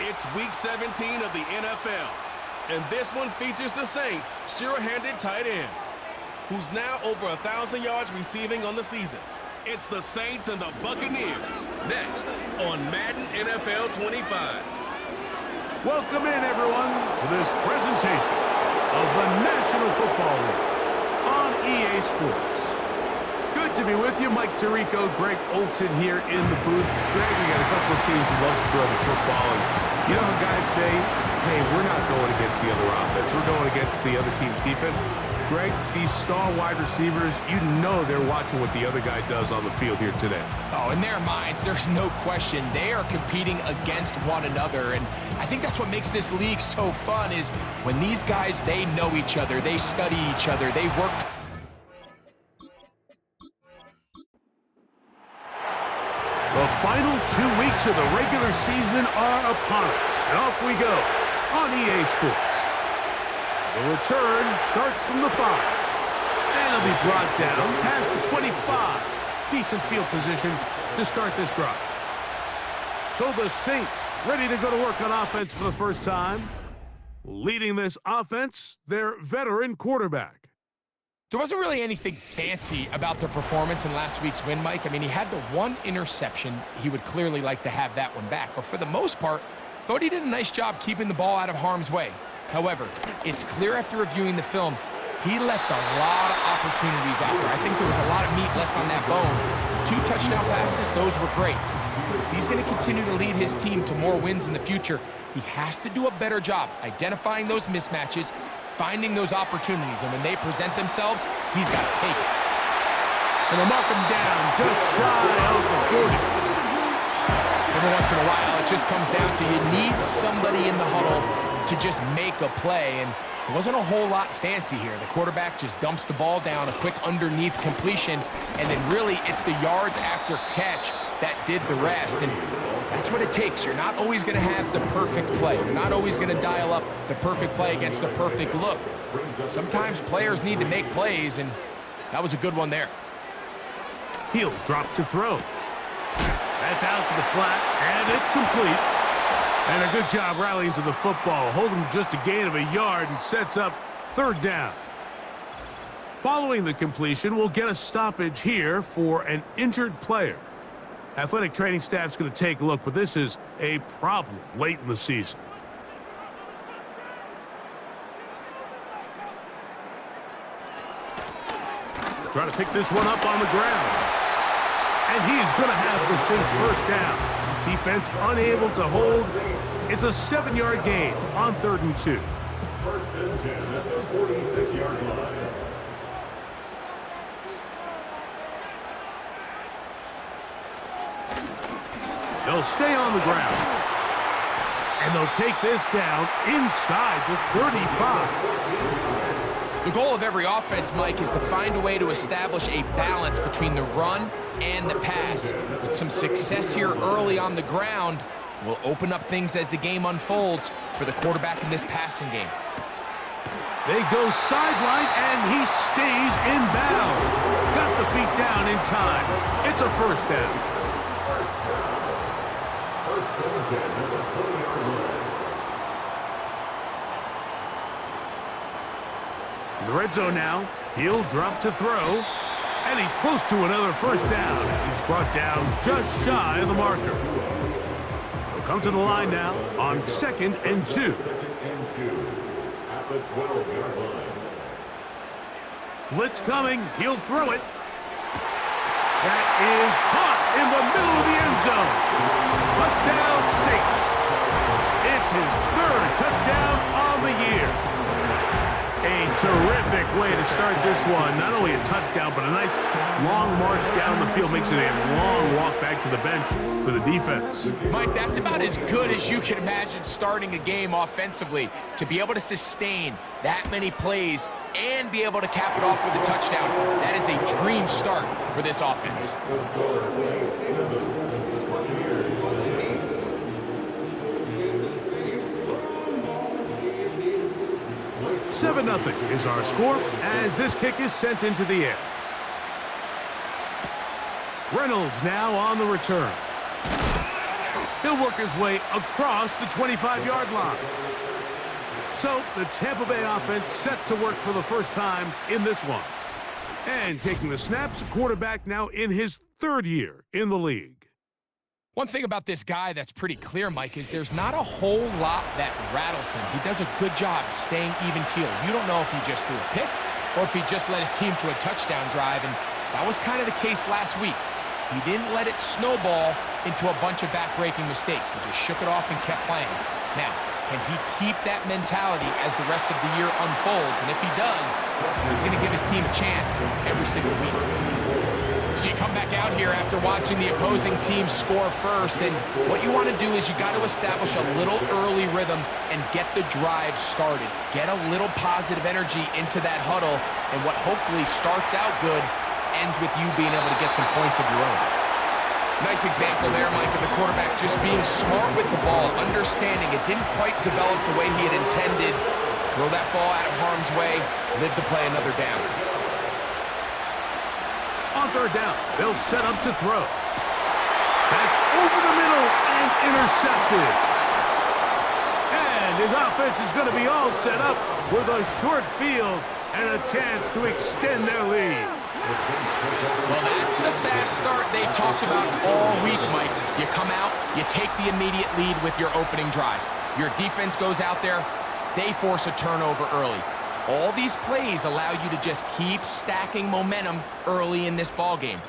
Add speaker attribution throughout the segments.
Speaker 1: It's Week 17 of the NFL, and this one features the Saints' sure-handed tight end, who's now over 1,000 yards receiving on the season. It's the Saints and the Buccaneers, next on Madden NFL 25.
Speaker 2: Welcome in, everyone, to this presentation of the National Football League on EA Sports. Good to be with you. Mike Tirico, Greg Olson here in the booth. Greg, we got a couple of teams who love to throw the football. And you know how guys say, hey, we're not going against the other offense. We're going against the other team's defense. Greg, these star wide receivers, you know they're watching what the other guy does on the field here today.
Speaker 3: Oh, in their minds, there's no question. They are competing against one another, and I think that's what makes this league so fun is when these guys, they know each other, they study each other, they work.
Speaker 2: The final 2 weeks of the regular season are upon us, and off we go on EA Sports. The return starts from the 5, and it'll be brought down past the 25. Decent field position to start this drive. So the Saints ready to go to work on offense for the first time. Leading this offense, their veteran quarterback.
Speaker 3: There wasn't really anything fancy about their performance in last week's win, Mike. I mean, he had the one interception. He would clearly like to have that one back. But for the most part, thought he did a nice job keeping the ball out of harm's way. However, it's clear after reviewing the film, he left a lot of opportunities out there. I think there was a lot of meat left on that bone. The 2 touchdown passes, those were great. But if he's going to continue to lead his team to more wins in the future, he has to do a better job identifying those mismatches, finding those opportunities, and when they present themselves, he's got to take it.
Speaker 2: And they'll mark him down just shy of the 40.
Speaker 3: Every once in a while, it just comes down to you need somebody in the huddle to just make a play, and it wasn't a whole lot fancy here. The quarterback just dumps the ball down, a quick underneath completion, and then really it's the yards after catch that did the rest, and that's what it takes. You're not always going to have the perfect play. You're not always going to dial up the perfect play against the perfect look. Sometimes players need to make plays, and that was a good one there.
Speaker 2: He'll drop to throw. That's out to the flat, and it's complete. And a good job rallying to the football, holding just a gain of a yard and sets up 3rd down. Following the completion, we'll get a stoppage here for an injured player. Athletic training staff's going to take a look, but this is a problem late in the season. Trying to pick this one up on the ground. And he's going to have the Saints 1st down. His defense unable to hold. It's a 7-yard gain on 3rd and 2.
Speaker 4: 1st and 10 at the 46-yard line.
Speaker 2: They'll stay on the ground. And they'll take this down inside the 35.
Speaker 3: The goal of every offense, Mike, is to find a way to establish a balance between the run and the pass. With some success here early on the ground, will open up things as the game unfolds for the quarterback in this passing game.
Speaker 2: They go sideline, and he stays in bounds. Got the feet down in time. It's a 1st down. In the red zone now, he'll drop to throw, and he's close to another 1st down as he's brought down just shy of the marker. He'll come to the line now on 2nd and 2.
Speaker 4: At the 12-yard line.
Speaker 2: Blitz coming, he'll throw it. That is caught in the middle of the end zone. Touchdown, Saints. It's his 3rd touchdown on the year. A terrific way to start this one. Not only a touchdown, but a nice long march down the field. Makes it a long walk back to the bench for the defense.
Speaker 3: Mike, that's about as good as you can imagine starting a game offensively. To be able to sustain that many plays and be able to cap it off with a touchdown, that is a dream start for this offense.
Speaker 2: 7-0 is our score as this kick is sent into the air. Reynolds now on the return. He'll He'll work his way across the 25-yard line. So the Tampa Bay offense set to work for the first time in this one. And taking the snaps, a quarterback now in his third year in the league.
Speaker 3: One thing about this guy that's pretty clear, Mike, is there's not a whole lot that rattles him. He does a good job staying even-keeled. You don't know if he just threw a pick or if he just led his team to a touchdown drive, and that was kind of the case last week. He didn't let it snowball into a bunch of back-breaking mistakes. He just shook it off and kept playing. Now, can he keep that mentality as the rest of the year unfolds? And if he does, he's going to give his team a chance every single week. So you come back out here after watching the opposing team score first, and what you want to do is you got to establish a little early rhythm and get the drive started. Get a little positive energy into that huddle, and what hopefully starts out good ends with you being able to get some points of your own. Nice example there, Mike, of the quarterback just being smart with the ball, understanding it didn't quite develop the way he had intended. Throw that ball out of harm's way, live to play another down.
Speaker 2: On third down, they'll set up to throw. That's over the middle and intercepted. And his offense is going to be all set up with a short field and a chance to extend their lead.
Speaker 3: Well, that's the fast start they've talked about all week, Mike. You come out, you take the immediate lead with your opening drive. Your defense goes out there, they force a turnover early. All these plays allow you to just keep stacking momentum early in this ball game.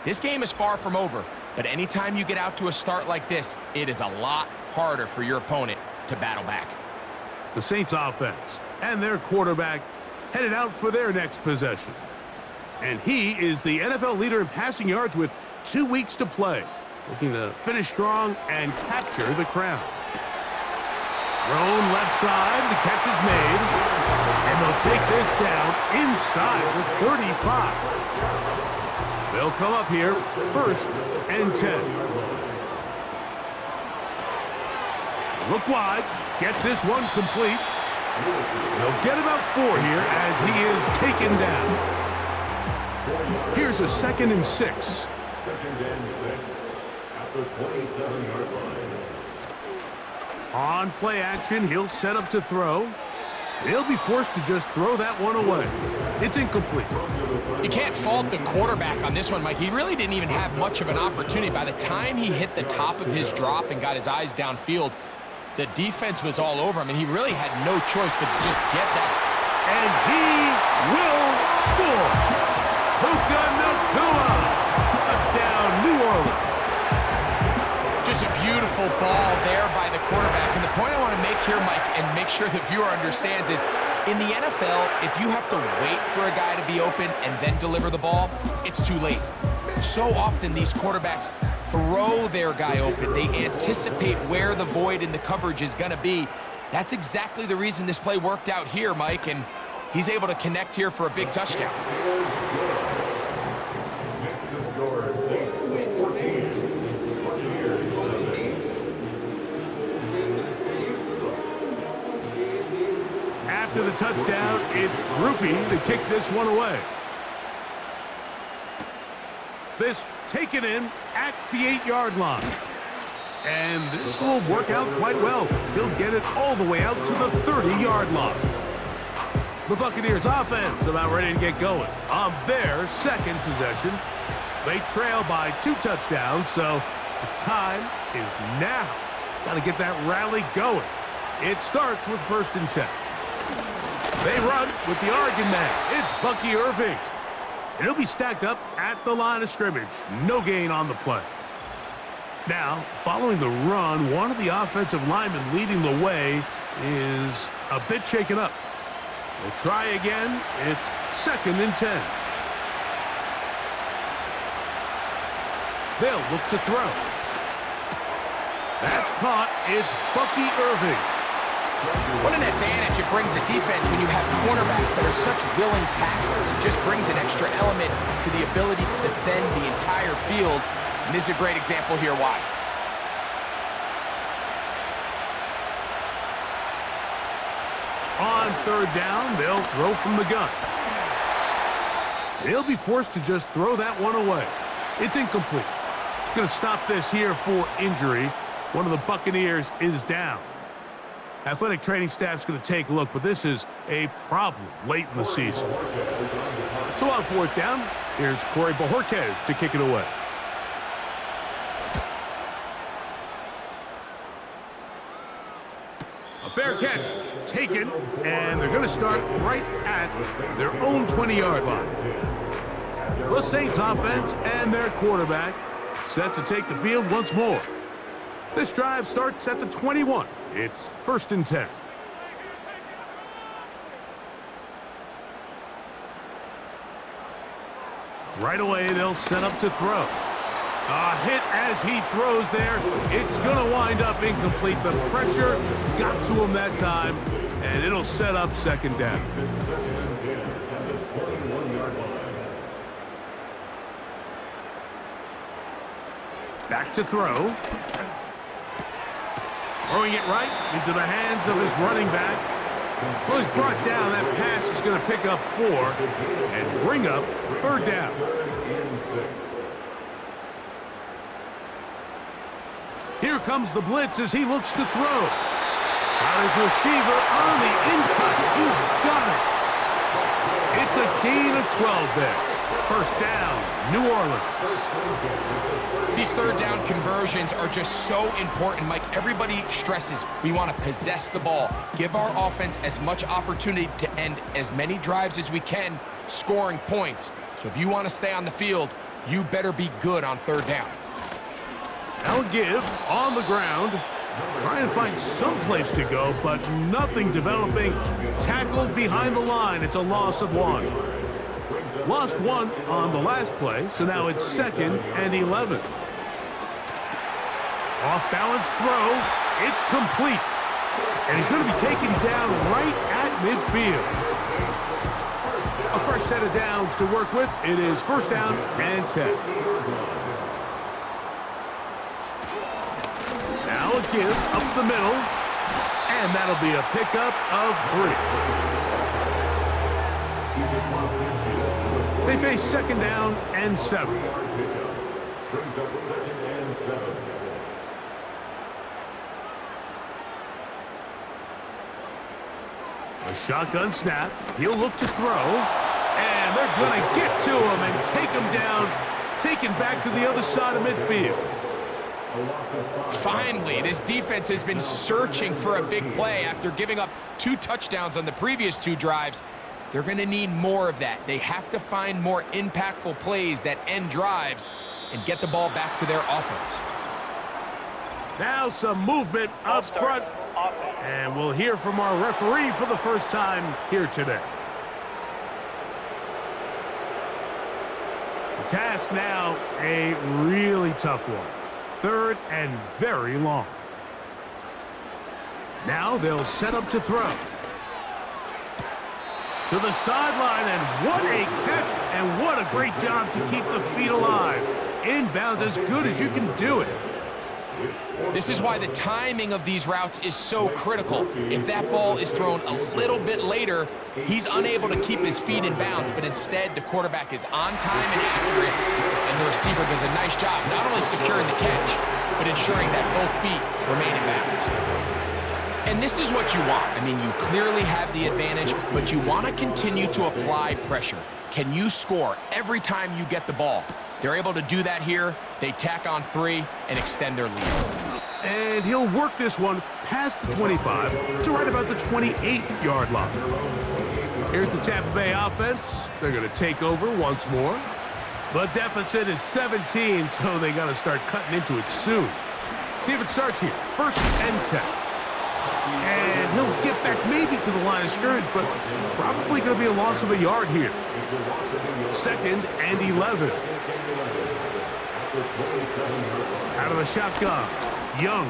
Speaker 3: This game is far from over, but anytime you get out to a start like this, it is a lot harder for your opponent to battle back.
Speaker 2: The Saints offense and their quarterback headed out for their next possession. And he is the NFL leader in passing yards with 2 weeks to play. Looking to finish strong and capture the crown. Thrown left side, the catch is made. And they'll take this down inside the 35. They'll come up here, 1st and 10. Look wide, get this one complete. And they'll get about 4 here as he is taken down. Here's a 2nd and 6.
Speaker 4: 2nd and 6 at the 27-yard line.
Speaker 2: On play action, he'll set up to throw. He'll be forced to just throw that one away. It's incomplete.
Speaker 3: You can't fault the quarterback on this one, Mike. He really didn't even have much of an opportunity. By the time he hit the top of his drop and got his eyes downfield, the defense was all over him, and he really had no choice but to just get that.
Speaker 2: And he will score. Puka Nacua. Touchdown, New Orleans.
Speaker 3: Just a beautiful ball there by the quarterback. And the point I want to make here, Mike, and make sure the viewer understands is, in the NFL, if you have to wait for a guy to be open and then deliver the ball, it's too late. So often these quarterbacks throw their guy open. They anticipate where the void in the coverage is going to be. That's exactly the reason this play worked out here, Mike, and he's able to connect here for a big touchdown.
Speaker 4: Next to score, Saints 14. Buccaneers 11.
Speaker 2: After the touchdown, it's Groupie to kick this one away. This taken in at the 8-yard line. And this will work out quite well. He'll get it all the way out to the 30-yard line. The Buccaneers offense about ready to get going on their second possession. They trail by 2 touchdowns, so the time is now. Got to get that rally going. It starts with 1st and 10. They run with the Oregon man. It's Bucky Irving. And he'll be stacked up at the line of scrimmage. No gain on the play. Now, following the run, one of the offensive linemen leading the way is a bit shaken up. They'll try again. It's 2nd and 10. They'll look to throw. That's caught. It's Bucky Irving.
Speaker 3: What an advantage it brings a defense when you have cornerbacks that are such willing tacklers. It just brings an extra element to the ability to defend the entire field. And this is a great example here why.
Speaker 2: On 3rd down, they'll throw from the gun. They'll be forced to just throw that one away. It's incomplete. Going to stop this here for injury. One of the Buccaneers is down. Athletic training staff's going to take a look, but this is a problem late in the season. So on fourth down, here's Corey Bojorquez to kick it away. A fair catch taken, and they're going to start right at their own 20-yard line. The Saints offense and their quarterback set to take the field once more. This drive starts at the 21. It's 1st and 10. Right away, they'll set up to throw. A hit as he throws there. It's going to wind up incomplete. The pressure got to him that time, and it'll set up 2nd down. Back to throw. Throwing it right into the hands of his running back. Well, he's brought down. That pass is going to pick up 4 and bring up 3rd down. Here comes the blitz as he looks to throw. Got his receiver on the in-cut. He's got it. It's a gain of 12 there. 1st down, New Orleans.
Speaker 3: These 3rd down conversions are just so important, Mike. Everybody stresses we want to possess the ball, give our offense as much opportunity to end as many drives as we can, scoring points. So if you want to stay on the field, you better be good on 3rd down.
Speaker 2: Now give on the ground. Trying to find some place to go, but nothing developing. Tackled behind the line. It's a loss of 1. Lost 1 on the last play, so now it's 2nd and 11. Off-balance throw. It's complete. And he's going to be taken down right at midfield. A fresh set of downs to work with. It is 1st down and 10. Now a give up the middle. And that'll be a pickup of 3. They face 2nd down and 7.
Speaker 4: Brings up 2nd and 7.
Speaker 2: A shotgun snap. He'll look to throw. And they're going to get to him and take him down. Taken back to the other side of midfield.
Speaker 3: Finally, this defense has been searching for a big play after giving up 2 touchdowns on the previous 2 drives. They're going to need more of that. They have to find more impactful plays that end drives and get the ball back to their offense.
Speaker 2: Now some movement up front. And we'll hear from our referee for the first time here today. The task now, a really tough one. 3rd and very long. Now they'll set up to throw. To the sideline, and what a catch, and what a great job to keep the feet alive. Inbounds as good as you can do it.
Speaker 3: This is why the timing of these routes is so critical. If that ball is thrown a little bit later, he's unable to keep his feet in bounds, but instead the quarterback is on time and accurate, and the receiver does a nice job not only securing the catch, but ensuring that both feet remain in bounds. And this is what you want. I mean, you clearly have the advantage, but you want to continue to apply pressure. Can you score every time you get the ball? They're able to do that here. They tack on 3 and extend their lead.
Speaker 2: And he'll work this one past the 25 to right about the 28-yard line. Here's the Tampa Bay offense. They're going to take over once more. The deficit is 17, so they got to start cutting into it soon. See if it starts here. 1st and 10. And he'll get back maybe to the line of scrimmage, but probably going to be a loss of a yard here. 2nd and 11. Out of the shotgun, Young.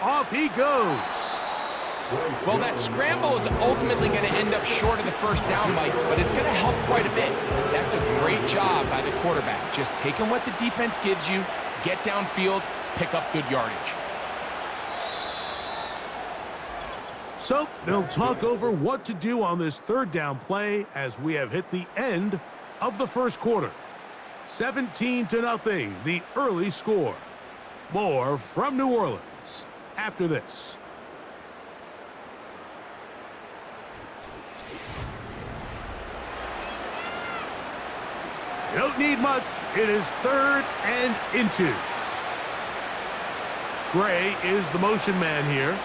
Speaker 2: Off he goes.
Speaker 3: Well, that scramble is ultimately going to end up short of the 1st down, Mike, but it's going to help quite a bit. That's a great job by the quarterback. Just taking what the defense gives you, get downfield, pick up good yardage.
Speaker 2: So they'll talk over what to do on this 3rd down play as we have hit the end of the 1st quarter. 17-0, the early score. More from New Orleans after this. You don't need much. It is 3rd and inches. Gray is the motion man here.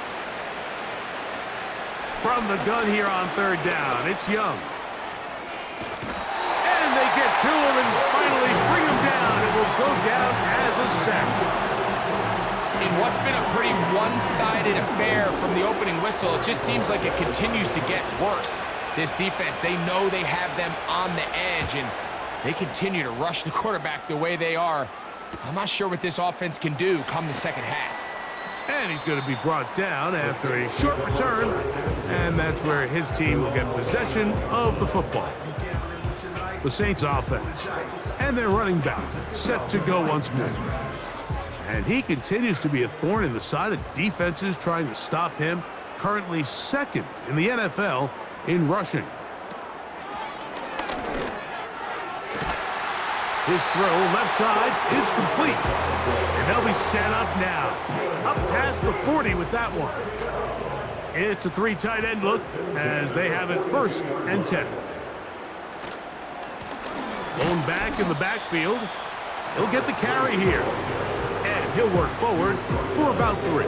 Speaker 2: From the gun here on 3rd down, it's Young. And they get to him and finally bring him down. It will go down as a sack.
Speaker 3: In what's been a pretty one-sided affair from the opening whistle, it just seems like it continues to get worse. This defense, they know they have them on the edge, and they continue to rush the quarterback the way they are. I'm not sure what this offense can do come the second half.
Speaker 2: And he's going to be brought down after a short return, and that's where his team will get possession of the football. The Saints offense and their running back set to go once more. And he continues to be a thorn in the side of defenses trying to stop him, currently 2nd in the NFL in rushing. His throw left side is complete. And they'll be set up now. Up past the 40 with that one. It's a 3 tight end look as they have it 1st and 10. Blown back in the backfield. He'll get the carry here. And he'll work forward for about 3.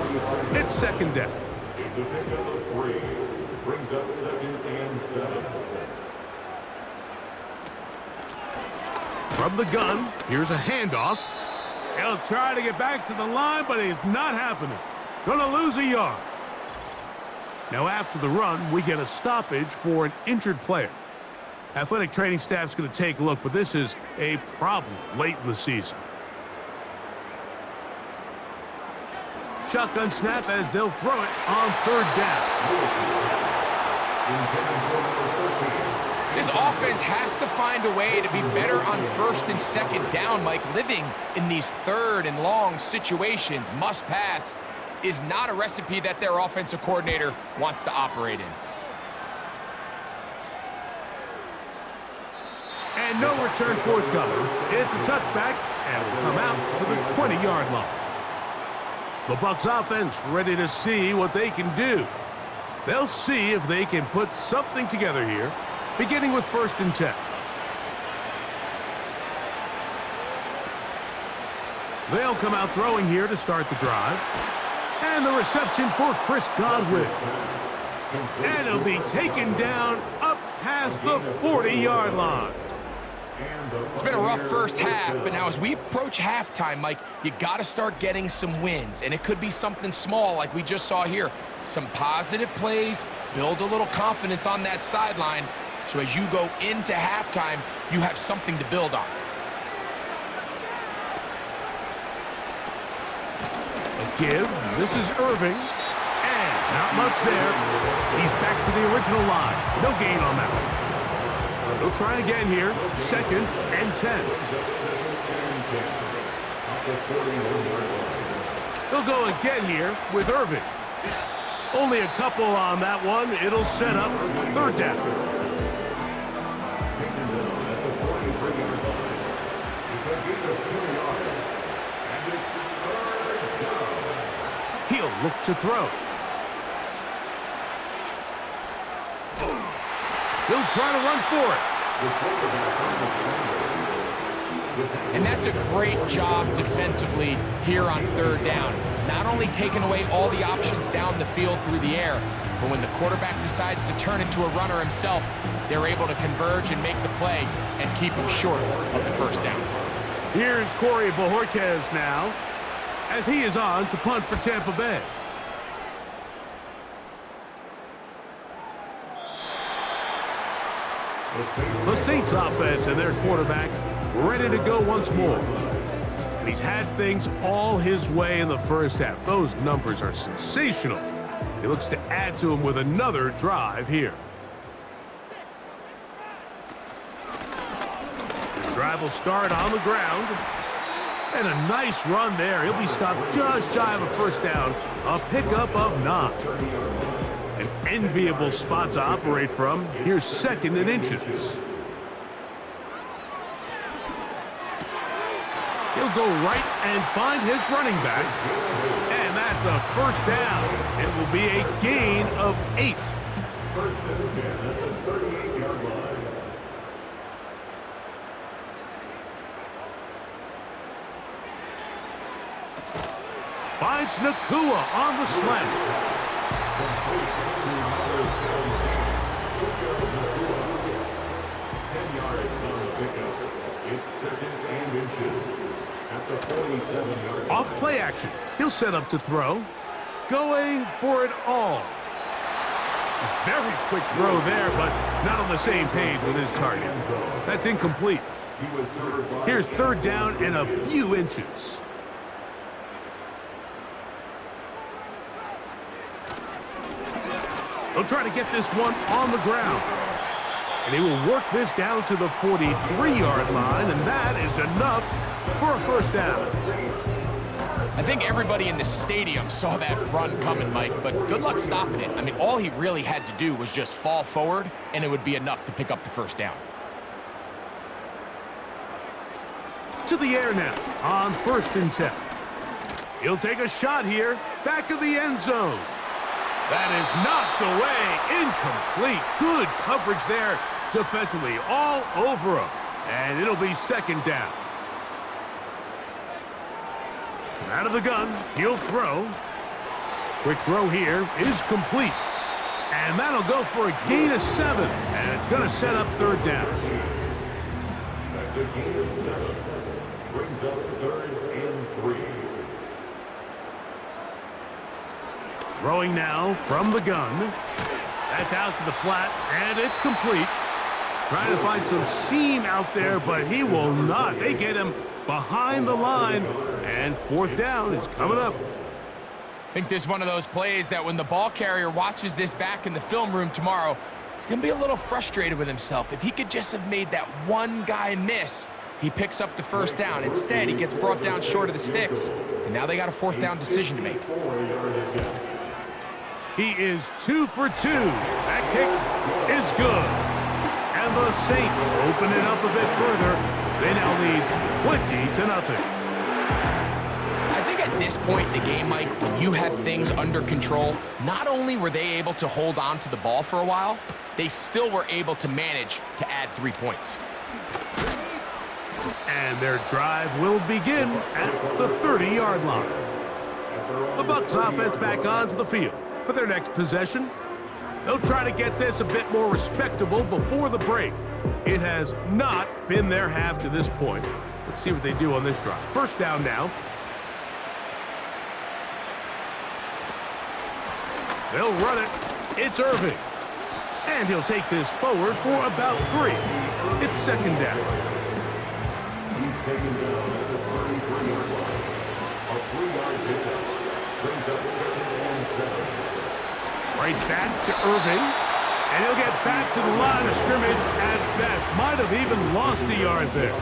Speaker 2: It's 2nd down.
Speaker 4: It's a pickup of 3. Brings up 2nd and 7.
Speaker 2: From the gun, here's a handoff. He'll try to get back to the line, but it's not happening. Gonna lose a yard. Now after the run, we get a stoppage for an injured player. Athletic training staff's gonna take a look, but this is a problem late in the season. Shotgun snap as they'll throw it on 3rd down.
Speaker 3: This offense has to find a way to be better on 1st and 2nd down, Mike. Living in these 3rd and long situations, must pass, is not a recipe that their offensive coordinator wants to operate in.
Speaker 2: And no return forthcoming. It's a touchback, and will come out to the 20-yard line. The Bucs offense ready to see what they can do. They'll see if they can put something together here, beginning with 1st and 10. They'll come out throwing here to start the drive. And the reception for Chris Godwin. And he'll be taken down up past the 40-yard line.
Speaker 3: It's been a rough first half, but now as we approach halftime, Mike, you got to start getting some wins. And it could be something small like we just saw here. Some positive plays, build a little confidence on that sideline. So as you go into halftime, you have something to build on.
Speaker 2: A give. This is Irving. And not much there. He's back to the original line. No gain on that one. They'll try again here. 2nd and 10. They'll go again here with Irving. Only a couple on that one. It'll set up 3rd down. He'll look to throw. He'll try to run for it.
Speaker 3: And that's a great job defensively here on 3rd down. Not only taking away all the options down the field through the air, but when the quarterback decides to turn into a runner himself, they're able to converge and make the play and keep him short of the 1st down.
Speaker 2: Here's Corey Bojorquez now, as he is on to punt for Tampa Bay. The Saints offense and their quarterback ready to go once more. And he's had things all his way in the first half. Those numbers are sensational. He looks to add to them with another drive here. The drive will start on the ground. And a nice run there. He'll be stopped just shy of a 1st down. A pickup of 9. An enviable spot to operate from. Here's 2nd and inches. He'll go right and find his running back. And that's a first down. It will be a gain of 8.
Speaker 4: First and 10 at the 38-yard line.
Speaker 2: Finds Nakua on the slant.
Speaker 4: Complete to number 17. Pickup Nakua. 10 yards on the pickup. It's second and inches at the 47-yard line.
Speaker 2: Off play action. He'll set up to throw. Going for it all. A very quick throw there, but not on the same page with his target. That's incomplete.
Speaker 4: He was covered by
Speaker 2: Here's third down and a few inches. He'll try to get this one on the ground. And he will work this down to the 43-yard line, and that is enough for a first down.
Speaker 3: I think everybody in the stadium saw that run coming, Mike, but good luck stopping it. I mean, all he really had to do was just fall forward, and it would be enough to pick up the first down.
Speaker 2: To the air now on 1st and 10. He'll take a shot here, back of the end zone. That is knocked away, incomplete. Good coverage there defensively, all over him. And it'll be second down. From out of the gun, he'll throw. Quick throw here is complete. And that'll go for a gain of 7. And it's going to set up third down.
Speaker 4: That's a gain of 7. Brings up 3rd and 3.
Speaker 2: Throwing now from the gun. That's out to the flat, and it's complete. Trying to find some seam out there, but he will not. They get him behind the line, and 4th down is coming up.
Speaker 3: I think this is one of those plays that when the ball carrier watches this back in the film room tomorrow, he's going to be a little frustrated with himself. If he could just have made that one guy miss, he picks up the first down. Instead, he gets brought down short of the sticks, and now they got a 4th down decision to make.
Speaker 4: 4-yard attempt.
Speaker 2: He is 2 for 2. That kick is good. And the Saints open it up a bit further. They now lead 20-0.
Speaker 3: I think at this point in the game, Mike, when you have things under control, not only were they able to hold on to the ball for a while, they still were able to manage to add 3 points.
Speaker 2: And their drive will begin at the 30-yard line. The Bucs offense back onto the field for their next possession. They'll try to get this a bit more respectable before the break. It has not been their half to this point. Let's see what they do on this drive. First down now. They'll run it. It's Irving. And he'll take this forward for about 3. It's second down.
Speaker 4: He's taken down at the 33-yard line. A 3-yard pickup. Brings up 2nd and 7.
Speaker 2: Right back to Irving. And he'll get back to the line of scrimmage at best. Might have even lost a yard there.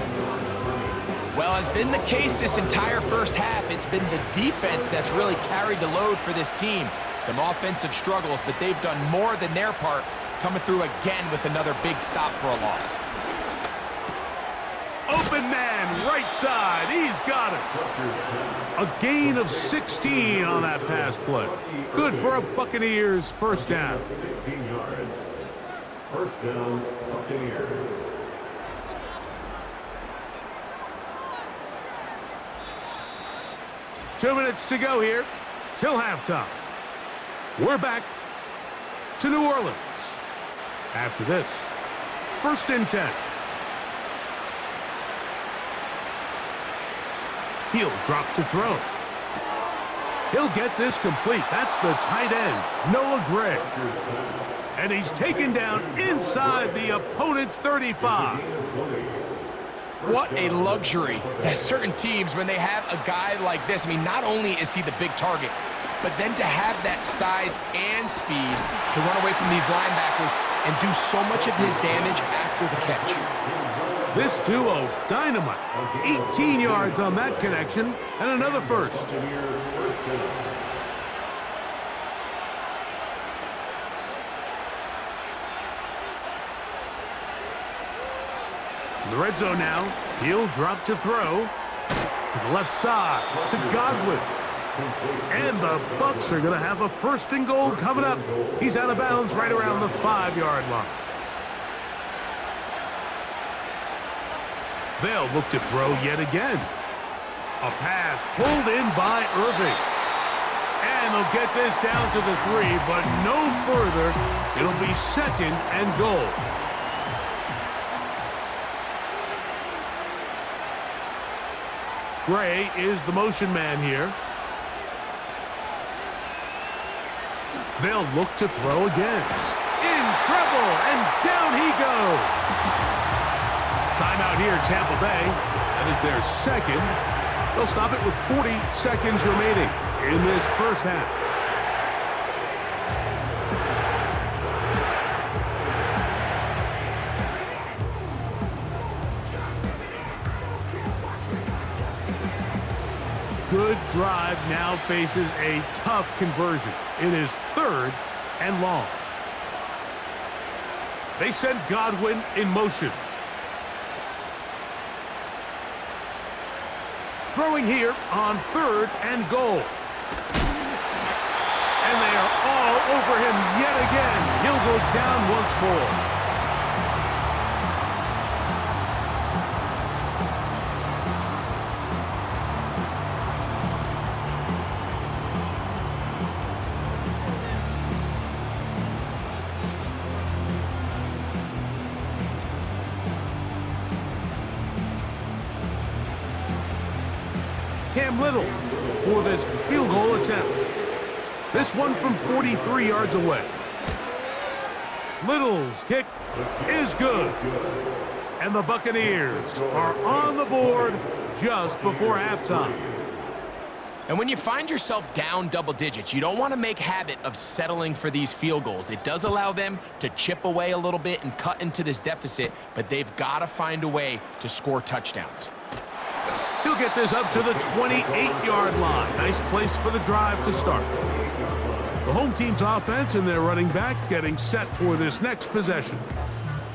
Speaker 3: Well, as been the case this entire first half, it's been the defense that's really carried the load for this team. Some offensive struggles, but they've done more than their part, coming through again with another big stop for a loss.
Speaker 2: Open man, right side. He's got it. A gain of 16 on that pass play. Good for a Buccaneers first down.
Speaker 4: 16 yards. First down, Buccaneers.
Speaker 2: Two minutes to go here till halftime. We're back to New Orleans. After this, 1st and 10. He'll drop to throw. He'll get this complete. That's the tight end, Noah Gray. And he's taken down inside the opponent's 35.
Speaker 3: What a luxury that certain teams, when they have a guy like this, I mean, not only is he the big target, but then to have that size and speed to run away from these linebackers and do so much of his damage after the catch.
Speaker 2: This duo, dynamite. 18 yards on that connection, and another first. In the red zone now, he'll drop to throw. to the left side to Godwin. And the Bucs are going to have a 1st and goal coming up. He's out of bounds right around the 5-yard line. They'll look to throw yet again. A pass pulled in by Irving. And they'll get this down to the 3, but no further. It'll be 2nd and goal. Gray is the motion man here. They'll look to throw again. In trouble, and down he goes. Timeout here, Tampa Bay. That is their 2nd. They'll stop it with 40 seconds remaining in this first half. Good drive now faces a tough conversion. It is 3rd and long. They send Godwin in motion. Throwing here on 3rd and goal. And they are all over him yet again. He'll go down once more. Little for this field goal attempt. This one from 43 yards away. Little's kick is good. And the Buccaneers are on the board just before halftime.
Speaker 3: And when you find yourself down double digits, you don't want to make habit of settling for these field goals. It does allow them to chip away a little bit and cut into this deficit, but they've got to find a way to score touchdowns.
Speaker 2: He'll get this up to the 28-yard line. Nice place for the drive to start. The home team's offense and their running back getting set for this next possession.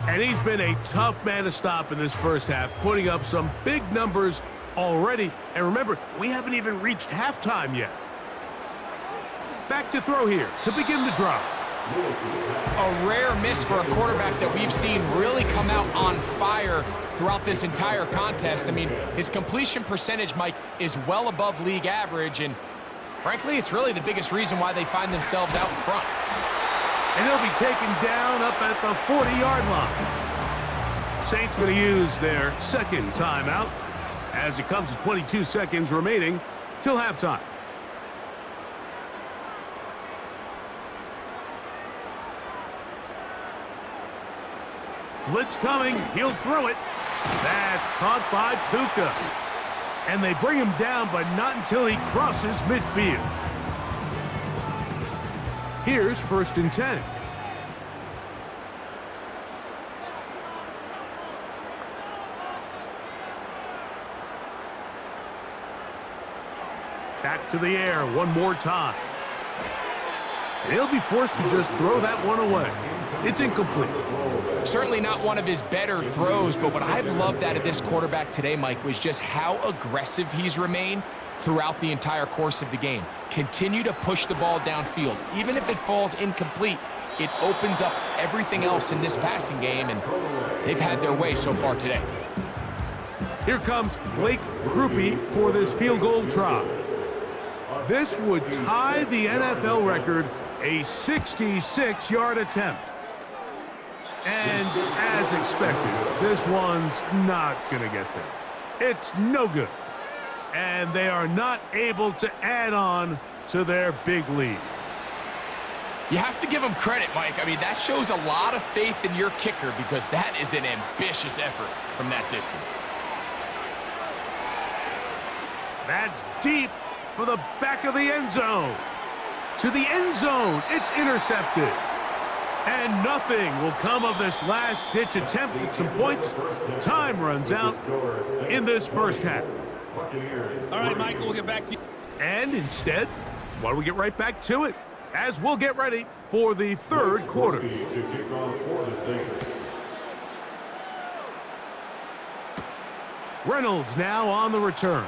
Speaker 2: And he's been a tough man to stop in this first half, putting up some big numbers already. And remember, we haven't even reached halftime yet. Back to throw here to begin the drive.
Speaker 3: A rare miss for a quarterback that we've seen really come out on fire throughout this entire contest. I mean, his completion percentage, Mike, is well above league average, and frankly, it's really the biggest reason why they find themselves out in front.
Speaker 2: And he'll be taken down up at the 40-yard line. Saints going to use their 2nd timeout as it comes to 22 seconds remaining till halftime. Blitz coming. He'll throw it. That's caught by Puka. And they bring him down, but not until he crosses midfield. Here's 1st and 10. Back to the air one more time. And he'll be forced to just throw that one away. It's incomplete.
Speaker 3: Certainly not one of his better throws, but what I've loved out of this quarterback today, Mike, was just how aggressive he's remained throughout the entire course of the game. Continue to push the ball downfield. Even if it falls incomplete, it opens up everything else in this passing game, and they've had their way so far today.
Speaker 2: Here comes Blake Grupe for this field goal try. This would tie the NFL record, a 66-yard attempt. And as expected, this one's not going to get there. It's no good. And they are not able to add on to their big lead.
Speaker 3: You have to give him credit, Mike. I mean, that shows a lot of faith in your kicker because that is an ambitious effort from that distance.
Speaker 2: That's deep for the back of the end zone. To the end zone, it's intercepted. And nothing will come of this last-ditch attempt at some points. Time runs out in this first half.
Speaker 5: All right, Michael, we'll get back to you.
Speaker 2: And instead, why don't we get right back to it, as we'll get ready for the third quarter. Reynolds now on the return.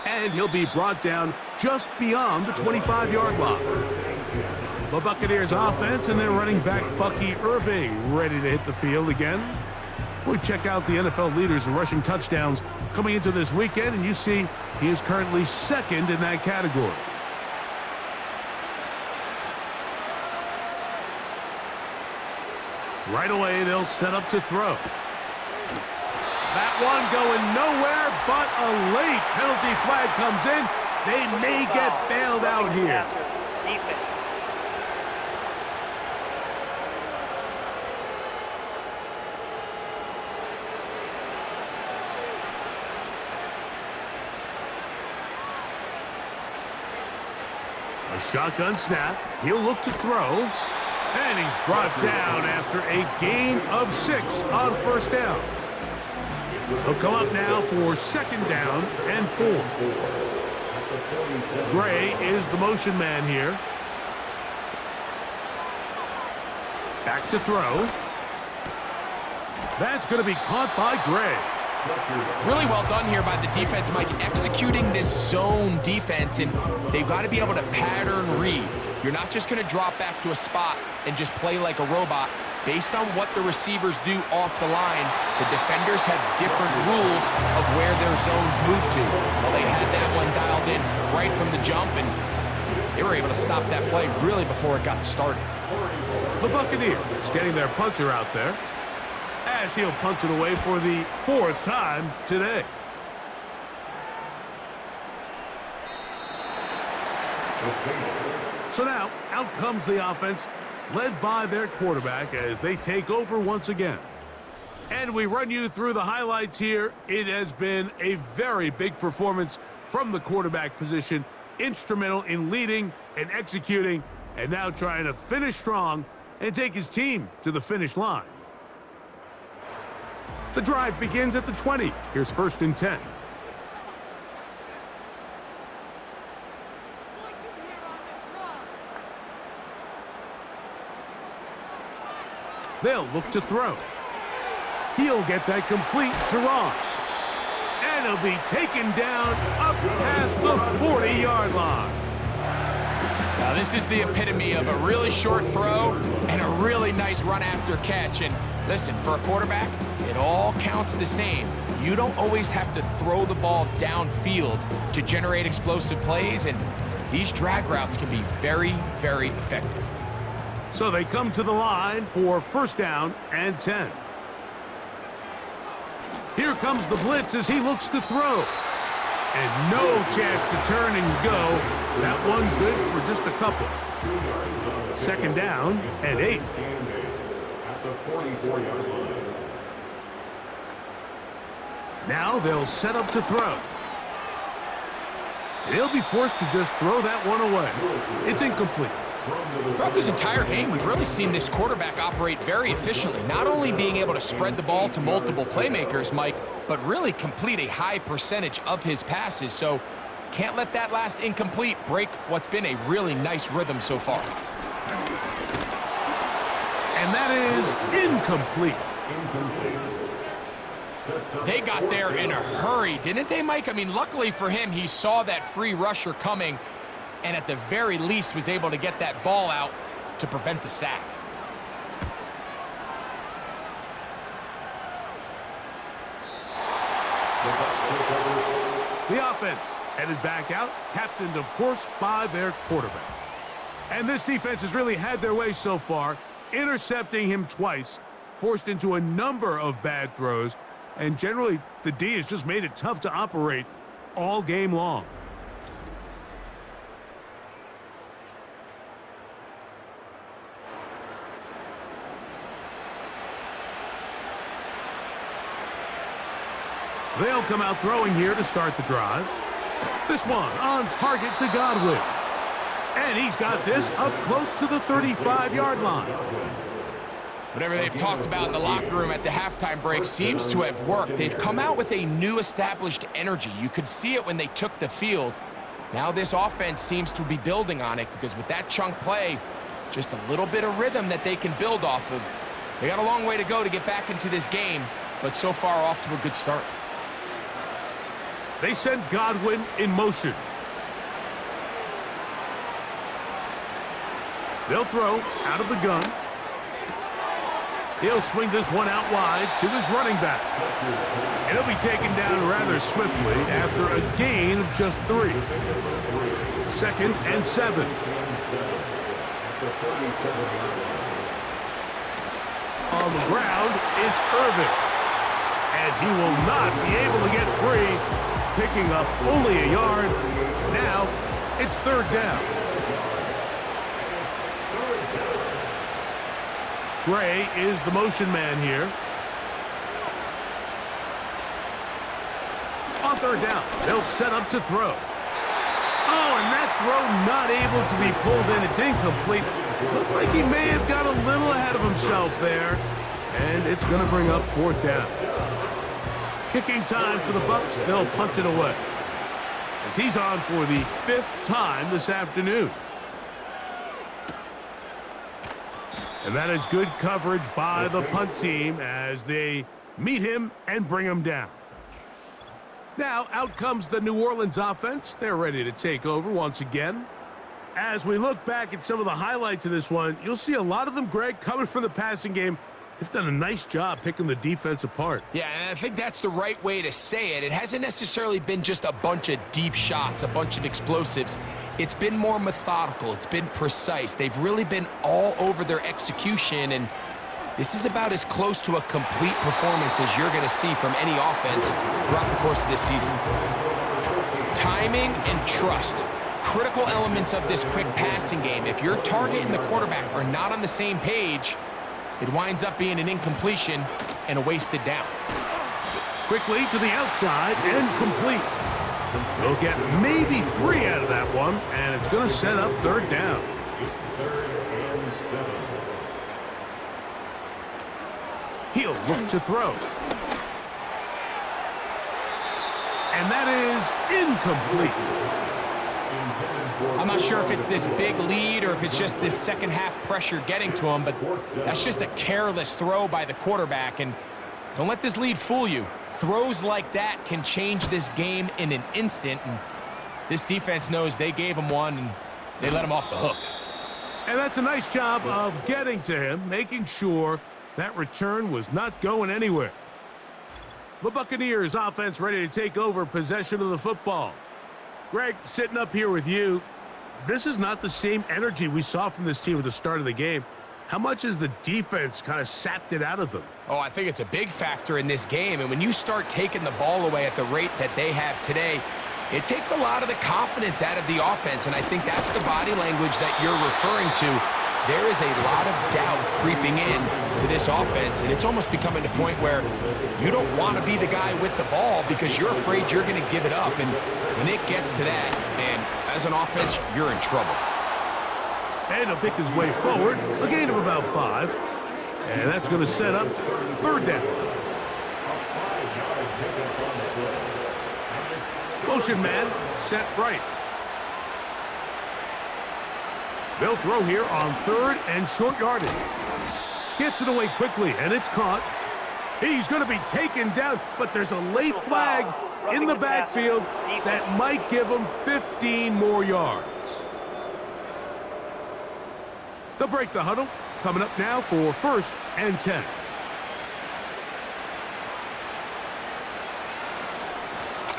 Speaker 2: And he'll be brought down just beyond the 25-yard line. The Buccaneers offense and their running back Bucky Irving ready to hit the field again. We check out the NFL leaders in rushing touchdowns coming into this weekend, and you see he is currently second in that category. Right away, they'll set up to throw. That one going nowhere, but a late penalty flag comes in. They may get bailed out here. A shotgun snap. He'll look to throw. And he's brought down after a gain of 6 on first down. He'll come up now for second down and 4. Gray is the motion man here. Back to throw. That's going to be caught by Gray.
Speaker 3: Really well done here by the defense, Mike, executing this zone defense, and they've got to be able to pattern read. You're not just going to drop back to a spot and just play like a robot. Based on what the receivers do off the line, the defenders have different rules of where their zones move to. Well, they had that one dialed in right from the jump, and they were able to stop that play really before it got started.
Speaker 2: The Buccaneers getting their punter out there, as he'll punt it away for the 4th time today. So now, out comes the offense, led by their quarterback as they take over once again. And we run you through the highlights here. It has been a very big performance from the quarterback position, instrumental in leading and executing, and now trying to finish strong and take his team to the finish line. The drive begins at the 20. Here's 1st and 10. They'll look to throw. He'll get that complete to Ross. And he'll be taken down up past the 40-yard line.
Speaker 3: Now, this is the epitome of a really short throw and a really nice run after catch. And listen, for a quarterback, it all counts the same. You don't always have to throw the ball downfield to generate explosive plays, and these drag routes can be very, very effective.
Speaker 2: So they come to the line for 1st down and 10. Here comes the blitz as he looks to throw. And no chance to turn and go. That one good for just a couple. 2nd down and 8.
Speaker 4: At the 44-yard line.
Speaker 2: Now they'll set up to throw. And he'll be forced to just throw that one away. It's incomplete.
Speaker 3: Throughout this entire game, we've really seen this quarterback operate very efficiently, not only being able to spread the ball to multiple playmakers, Mike, but really complete a high percentage of his passes. So can't let that last incomplete break what's been a really nice rhythm so far.
Speaker 2: And that is incomplete.
Speaker 3: They got there in a hurry, didn't they, Mike? I mean, luckily for him, he saw that free rusher coming, and at the very least was able to get that ball out to prevent the sack.
Speaker 2: The offense headed back out, captained, of course, by their quarterback. And this defense has really had their way so far, intercepting him twice, forced into a number of bad throws, and generally the D has just made it tough to operate all game long. They'll come out throwing here to start the drive. This one on target to Godwin. And he's got this up close to the 35-yard line.
Speaker 3: Whatever they've talked about in the locker room at the halftime break seems to have worked. They've come out with a new established energy. You could see it when they took the field. Now this offense seems to be building on it because with that chunk play, just a little bit of rhythm that they can build off of. They got a long way to go to get back into this game, but so far off to a good start.
Speaker 2: They send Godwin in motion. They'll throw out of the gun. He'll swing this one out wide to his running back. He'll be taken down rather swiftly after a gain of just 3. 2nd and 7. On the ground, it's Irving. And he will not be able to get free, picking up only a yard. Now, it's 3rd down. Gray is the motion man here. On 3rd down, they'll set up to throw. Oh, and that throw not able to be pulled in. It's incomplete. Looked like he may have got a little ahead of himself there. And it's going to bring up 4th down. Kicking time for the Bucs. They'll punt it away, as he's on for the 5th time this afternoon. And that is good coverage by the punt team as they meet him and bring him down. Now, out comes the New Orleans offense. They're ready to take over once again. As we look back at some of the highlights of this one, you'll see a lot of them, Greg, coming from the passing game. They've done a nice job picking the defense apart.
Speaker 3: Yeah, and I think that's the right way to say it. It hasn't necessarily been just a bunch of deep shots, a bunch of explosives. It's been more methodical. It's been precise. They've really been all over their execution, and this is about as close to a complete performance as you're going to see from any offense throughout the course of this season. Timing and trust, critical elements of this quick passing game. If your target and the quarterback are not on the same page, it winds up being an incompletion and a wasted down.
Speaker 2: Quickly to the outside and complete. They'll get maybe 3 out of that one, and it's going to set up 3rd down.
Speaker 4: It's 3rd and 7.
Speaker 2: He'll look to throw. And that is incomplete.
Speaker 3: I'm not sure if it's this big lead or if it's just this second half pressure getting to him, but that's just a careless throw by the quarterback. And don't let this lead fool you. Throws like that can change this game in an instant. And this defense knows they gave him one and they let him off the hook.
Speaker 2: And that's a nice job of getting to him, making sure that return was not going anywhere. The Buccaneers offense ready to take over possession of the football. Greg, sitting up here with you, this is not the same energy we saw from this team at the start of the game. How much has the defense kind of sapped it out of them?
Speaker 3: Oh, I think it's a big factor in this game. And when you start taking the ball away at the rate that they have today, it takes a lot of the confidence out of the offense. And I think that's the body language that you're referring to. There is a lot of doubt creeping in to this offense, and it's almost becoming a point where you don't want to be the guy with the ball because you're afraid you're going to give it up. And when it gets to that, man, as an offense, you're in trouble.
Speaker 2: And he'll pick his way forward, a gain of about 5. And that's going to set up 3rd down. Motion man set right. They'll throw here on 3rd and short yardage. Gets it away quickly, and it's caught. He's going to be taken down, but there's a late flag in the backfield that might give him 15 more yards. They'll break the huddle. Coming up now for 1st and 10.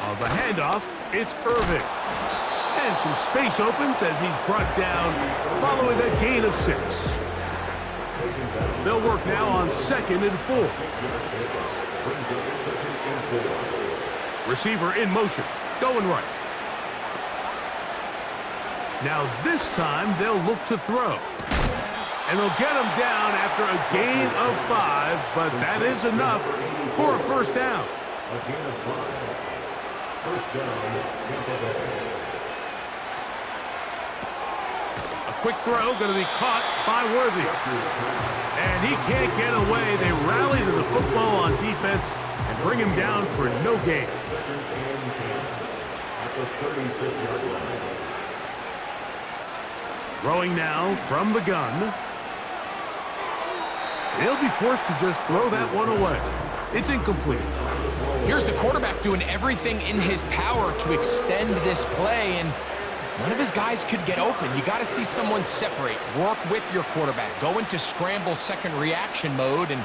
Speaker 2: On the handoff, it's Irving. And some space opens as he's brought down following a gain of 6. They'll work now on 2nd and 4. Receiver in motion, going right. Now this time they'll look to throw. And they'll get him down after a gain of 5, but that is enough for a 1st down.
Speaker 4: A gain of 5. 1st down, Tampa Bay.
Speaker 2: Quick throw, going to be caught by Worthy. And he can't get away. They rally to the football on defense and bring him down for no gain.
Speaker 4: 2nd and 10 at the 36-yard line.
Speaker 2: Throwing now from the gun. He'll be forced to just throw that one away. It's incomplete.
Speaker 3: Here's the quarterback doing everything in his power to extend this play, and none of his guys could get open. You got to see someone separate, work with your quarterback, go into scramble second reaction mode, and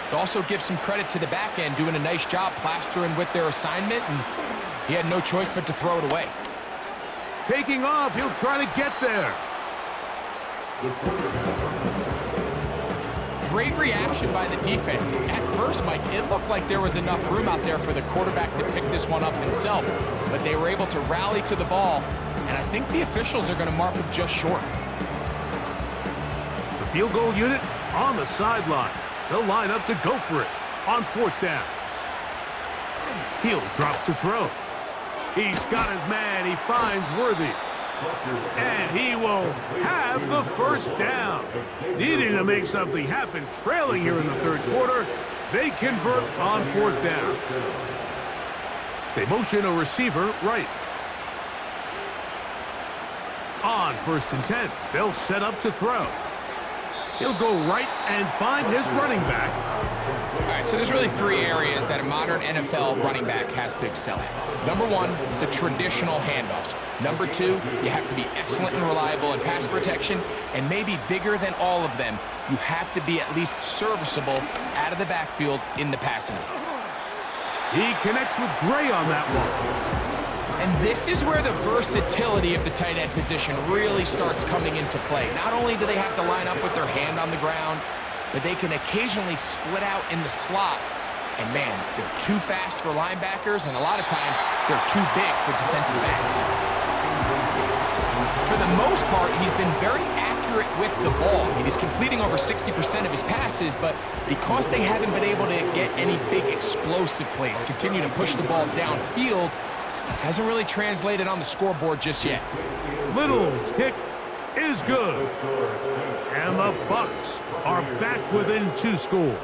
Speaker 3: let's also give some credit to the back end doing a nice job plastering with their assignment, and he had no choice but to throw it away.
Speaker 2: Taking off, he'll try to get there.
Speaker 3: Great reaction by the defense. At first, Mike, it looked like there was enough room out there for the quarterback to pick this one up himself, but they were able to rally to the ball, and I think the officials are going to mark him just short.
Speaker 2: The field goal unit on the sideline. They'll line up to go for it on 4th down. He'll drop to throw. He's got his man. He finds Worthy. And he will have the first down. Needing to make something happen, trailing here in the 3rd quarter, they convert on 4th down. They motion a receiver right. On 1st and 10, they'll set up to throw. He'll go right and find his running back.
Speaker 3: All right, so there's really 3 areas that a modern NFL running back has to excel at. Number 1, the traditional handoffs. Number 2, you have to be excellent and reliable in pass protection. And maybe bigger than all of them, you have to be at least serviceable out of the backfield in the passing game.
Speaker 2: He connects with Gray on that one.
Speaker 3: And this is where the versatility of the tight end position really starts coming into play. Not only do they have to line up with their hand on the ground, but they can occasionally split out in the slot. And man, they're too fast for linebackers, and a lot of times they're too big for defensive backs. For the most part, he's been very accurate with the ball. I mean, he's completing over 60% of his passes, but because they haven't been able to get any big explosive plays, continue to push the ball downfield, hasn't really translated on the scoreboard just yet.
Speaker 2: Little's kick is good. And the Bucs are back within 2 scores.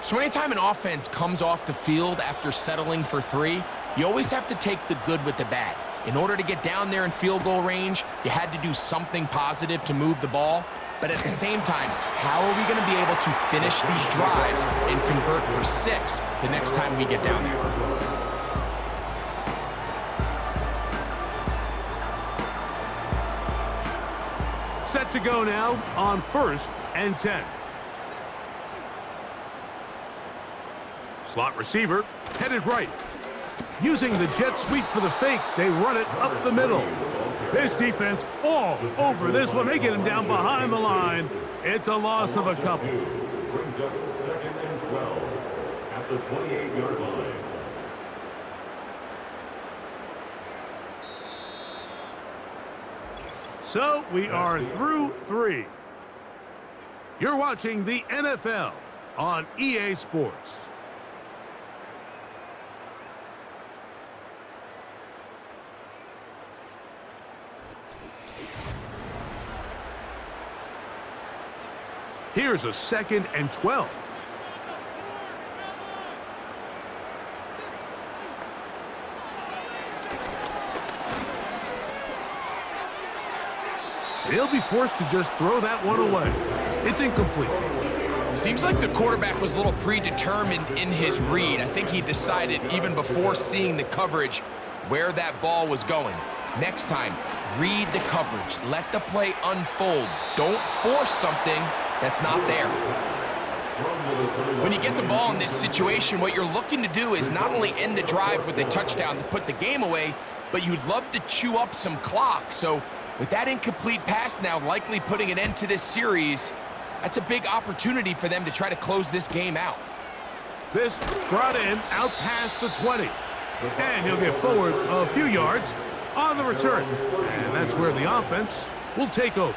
Speaker 3: So anytime an offense comes off the field after settling for 3, you always have to take the good with the bad. In order to get down there in field goal range, you had to do something positive to move the ball. But at the same time, how are we going to be able to finish these drives and convert for 6 the next time we get down there?
Speaker 2: Set to go now on 1st and 10. Slot receiver headed right. Using the jet sweep for the fake, they run it up the middle. This defense all over this one. They get him down behind the line. It's a loss of a couple.
Speaker 4: Brings up 2nd and 12 at the 28-yard line.
Speaker 2: So we are through 3. You're watching the NFL on EA Sports. Here's a 2nd and 12. He'll be forced to just throw that one away. It's incomplete.
Speaker 3: Seems like the quarterback was a little predetermined in his read. I think he decided even before seeing the coverage where that ball was going. Next time, read the coverage. Let the play unfold. Don't force something that's not there. When you get the ball in this situation, what you're looking to do is not only end the drive with a touchdown to put the game away, but you'd love to chew up some clock. So with that incomplete pass now likely putting an end to this series, that's a big opportunity for them to try to close this game out.
Speaker 2: This brought in out past the 20. And he'll get forward a few yards on the return. And that's where the offense will take over.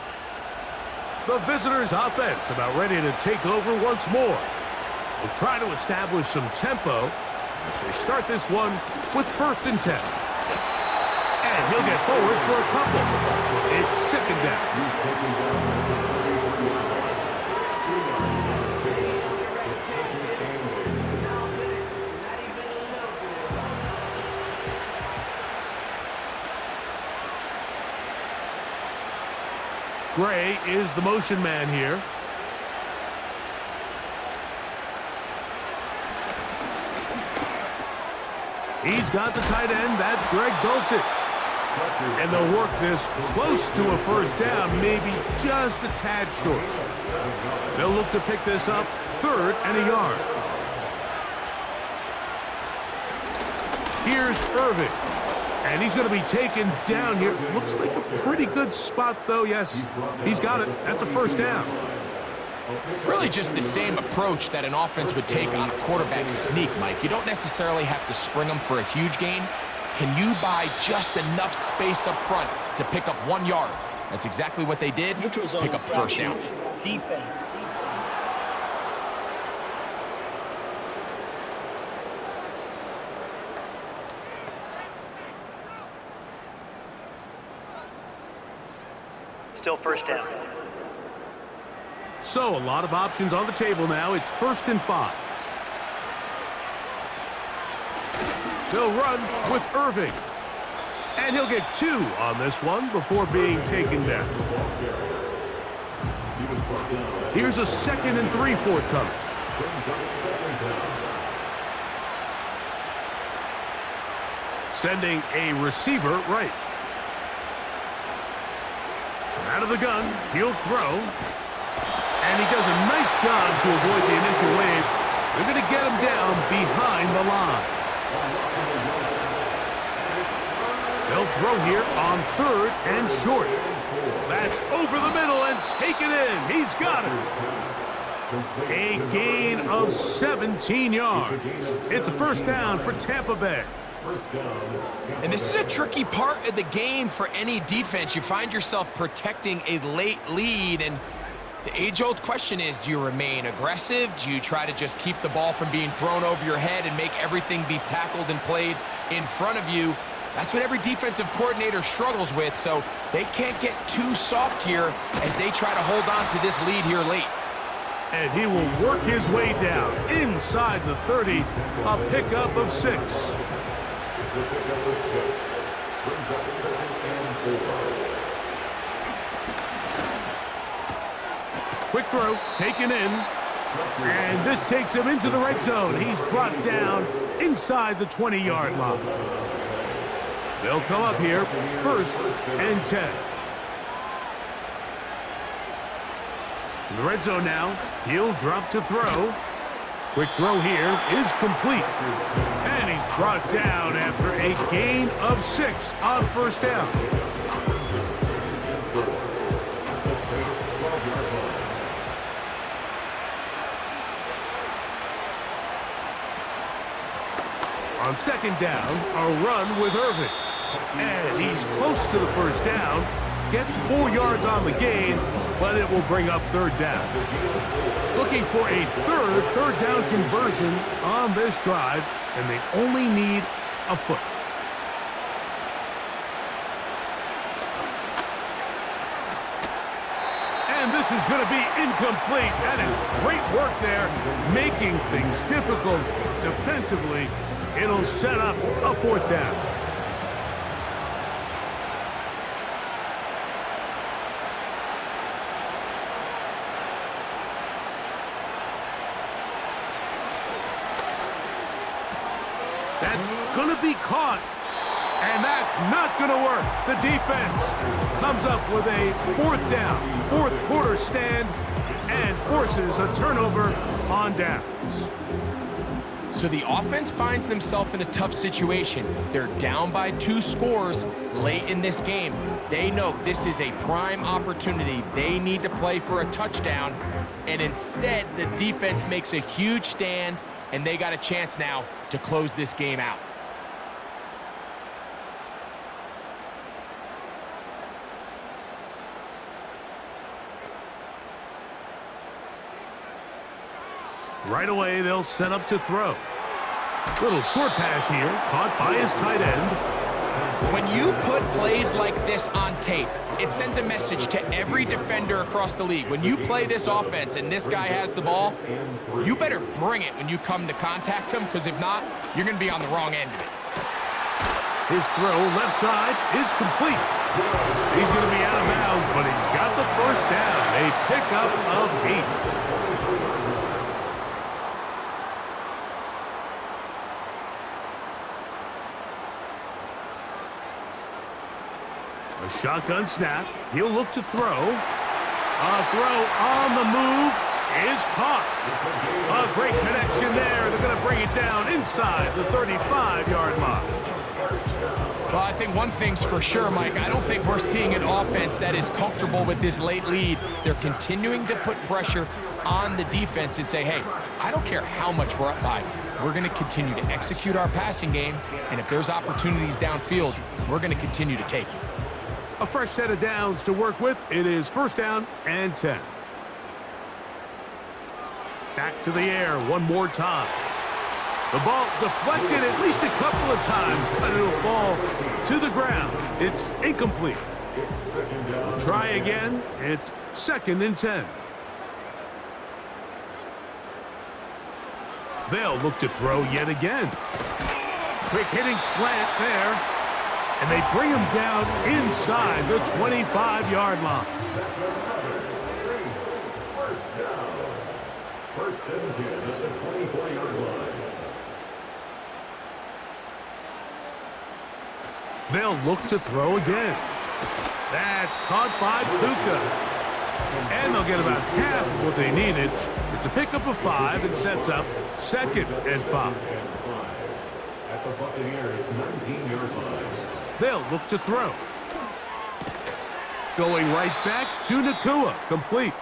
Speaker 2: The visitors' offense about ready to take over once more. They'll try to establish some tempo as they start this one with 1st and 10. And he'll get forward for a couple. It's 2nd down. Gray is the motion man here. He's got the tight end. That's Greg Dulcich. And they'll work this close to a first down, maybe just a tad short. They'll look to pick this up 3rd and a yard. Here's Irving. And he's going to be taken down here. Looks like a pretty good spot, though. Yes, he's got it. That's a first down.
Speaker 3: Really just the same approach that an offense would take on a quarterback sneak, Mike. You don't necessarily have to spring them for a huge gain. Can you buy just enough space up front to pick up 1 yard? That's exactly what they did. Pick up first down.
Speaker 6: Defense. Still first down.
Speaker 2: So a lot of options on the table now. It's 1st and 5. They'll run with Irving. And he'll get 2 on this one before being taken down. Here's a 2nd and 3 forthcoming. Sending a receiver right. Out of the gun, he'll throw. And he does a nice job to avoid the initial wave. They're going to get him down behind the line. They'll throw here on 3rd and short. That's over the middle and taken in. He's got it. A gain of 17 yards. It's a first down for Tampa Bay.
Speaker 3: And this is a tricky part of the game for any defense. You find yourself protecting a late lead, and the age-old question is, do you remain aggressive? Do you try to just keep the ball from being thrown over your head and make everything be tackled and played in front of you? That's what every defensive coordinator struggles with, so they can't get too soft here as they try to hold on to this lead here late.
Speaker 2: And he will work his way down inside the 30, a pickup of 6. Quick throw, taken in, and this takes him into the red zone. He's brought down inside the 20-yard line. They'll come up here, 1st and 10. In the red zone now, he'll drop to throw. Quick throw here is complete. And he's brought down after a gain of 6 on first down. On 2nd down, a run with Irving. And he's close to the first down. Gets 4 yards on the gain, but it will bring up 3rd down. Looking for a third down conversion on this drive, and they only need a foot. And this is going to be incomplete. That is great work there, making things difficult defensively. It'll set up a 4th down. That's going to be caught, and that's not going to work. The defense comes up with a 4th down, 4th quarter stand, and forces a turnover on downs.
Speaker 3: So the offense finds themselves in a tough situation. They're down by 2 scores late in this game. They know this is a prime opportunity. They need to play for a touchdown, and instead the defense makes a huge stand, and they got a chance now to close this game out.
Speaker 2: Right away, they'll set up to throw. Little short pass here, caught by his tight end.
Speaker 3: When you put plays like this on tape, it sends a message to every defender across the league. When you play this offense and this guy has the ball, you better bring it when you come to contact him, because if not, you're going to be on the wrong end of it.
Speaker 2: His throw left side is complete. He's going to be out of bounds, but he's got the first down. A pickup of 8. A shotgun snap. He'll look to throw. A throw on the move is caught. A great connection there. They're going to bring it down inside the 35-yard line.
Speaker 3: Well, I think one thing's for sure, Mike. I don't think we're seeing an offense that is comfortable with this late lead. They're continuing to put pressure on the defense and say, hey, I don't care how much we're up by. We're going to continue to execute our passing game, and if there's opportunities downfield, we're going to continue to take them.
Speaker 2: A fresh set of downs to work with. It is 1st down and 10. Back to the air one more time. The ball deflected at least a couple of times, but it'll fall to the ground. It's incomplete. We'll try again. It's 2nd and 10. They'll look to throw yet again. Quick hitting slant there. And they bring him down inside the 25-yard line.
Speaker 4: First and 10 at the 24-yard line.
Speaker 2: They'll look to throw again. That's caught by Puka. And they'll get about half of what they needed. It's a pickup of 5 and sets up 2nd and 5.
Speaker 4: At the Buccaneers' 19-yard line.
Speaker 2: They'll look to throw. Going right back to Nakua. Complete.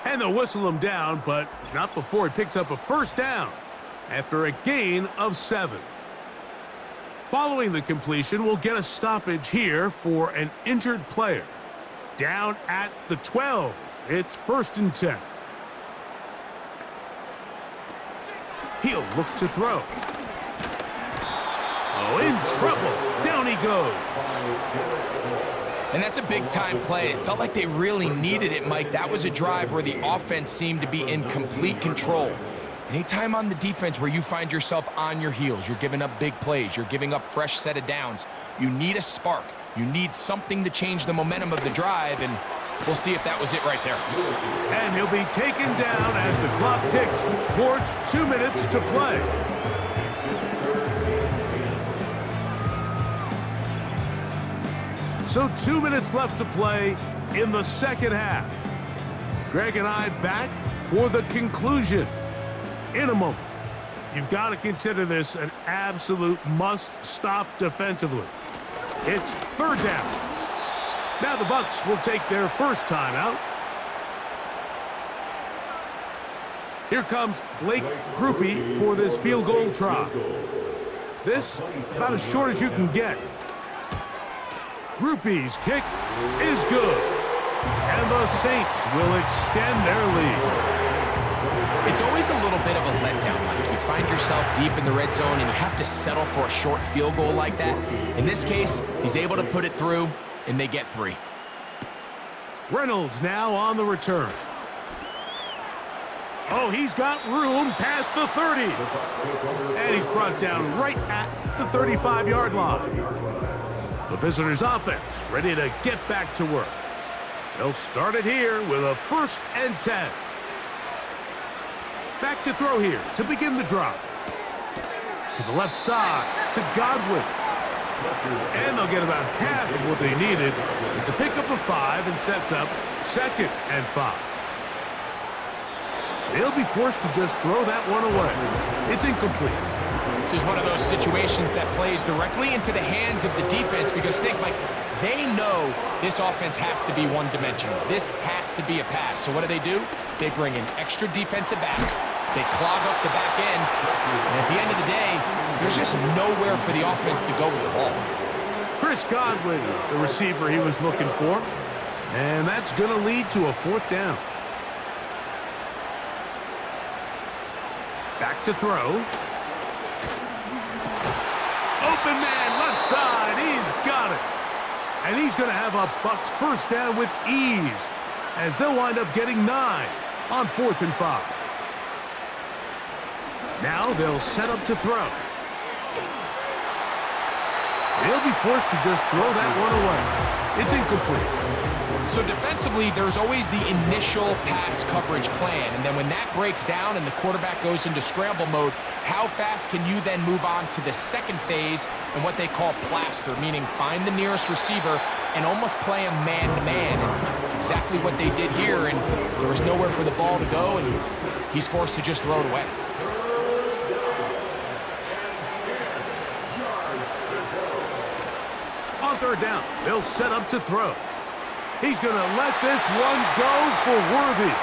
Speaker 2: And they'll whistle him down, but not before he picks up a 1st down after a gain of 7. Following the completion, we'll get a stoppage here for an injured player. Down at the 12. It's 1st and 10. He'll look to throw. Oh, in trouble. Down he goes.
Speaker 3: And that's a big-time play. It felt like they really needed it, Mike. That was a drive where the offense seemed to be in complete control. Anytime on the defense where you find yourself on your heels, you're giving up big plays, you're giving up fresh set of downs, you need a spark. You need something to change the momentum of the drive, and we'll see if that was it right there.
Speaker 2: And he'll be taken down as the clock ticks towards 2 minutes to play. So 2 minutes left to play in the 2nd half. Greg and I back for the conclusion in a moment. You've got to consider this an absolute must-stop defensively. It's 3rd down. Now the Bucs will take their 1st timeout. Here comes Blake Grupe for this field goal try. This about as short as you can get. Grupe's kick is good. And the Saints will extend their lead.
Speaker 3: It's always a little bit of a letdown. Like you find yourself deep in the red zone and you have to settle for a short field goal like that. In this case, he's able to put it through, and they get 3.
Speaker 2: Reynolds now on the return. Oh, he's got room past the 30. And he's brought down right at the 35-yard line. The visitors' offense ready to get back to work. They'll start it here with a 1st and 10. Back to throw here to begin the drive. To the left side, to Godwin. And they'll get about half of what they needed. It's a pickup of 5 and sets up 2nd and 5. They'll be forced to just throw that one away. It's incomplete.
Speaker 3: This is one of those situations that plays directly into the hands of the defense because think, Mike, they know this offense has to be one-dimensional. This has to be a pass. So what do? They bring in extra defensive backs. They clog up the back end. And at the end of the day, there's just nowhere for the offense to go with the ball.
Speaker 2: Chris Godwin, the receiver he was looking for. And that's going to lead to a 4th down. Back to throw. Open man, left side. He's got it. And he's going to have a Bucs 1st down with ease as they'll wind up getting 9 on 4th and 5. Now they'll set up to throw. He'll be forced to just throw that one away. It's incomplete.
Speaker 3: So defensively, there's always the initial pass coverage plan, and then when that breaks down and the quarterback goes into scramble mode, how fast can you then move on to the 2nd phase and what they call plaster, meaning find the nearest receiver and almost play him man-to-man. And it's exactly what they did here, and there was nowhere for the ball to go, and he's forced to just throw it away.
Speaker 2: On third down, they'll set up to throw. He's going to let this one go for Worthy.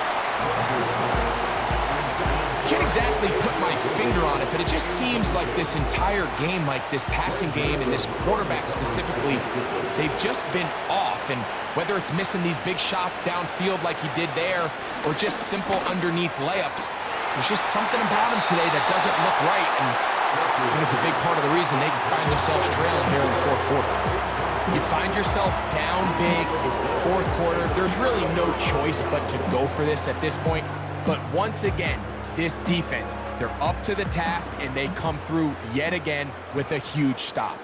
Speaker 3: Can't exactly put my finger on it, but it just seems like this entire game, like this passing game and this quarterback specifically, they've just been off. And whether it's missing these big shots downfield like he did there or just simple underneath layups, there's just something about him today that doesn't look right. And I think it's a big part of the reason they find themselves trailing here in the fourth quarter. You find yourself down big, it's the fourth quarter. There's really no choice but to go for this at this point. But once again, this defense, they're up to the task, and they come through yet again with a huge stop.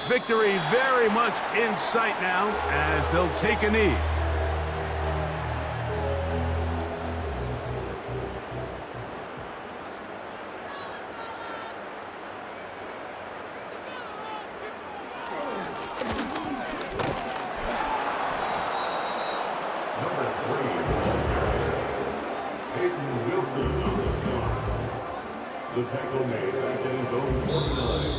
Speaker 2: Victory very much in sight now as they'll take a knee.
Speaker 4: The tackle made back at his own 49.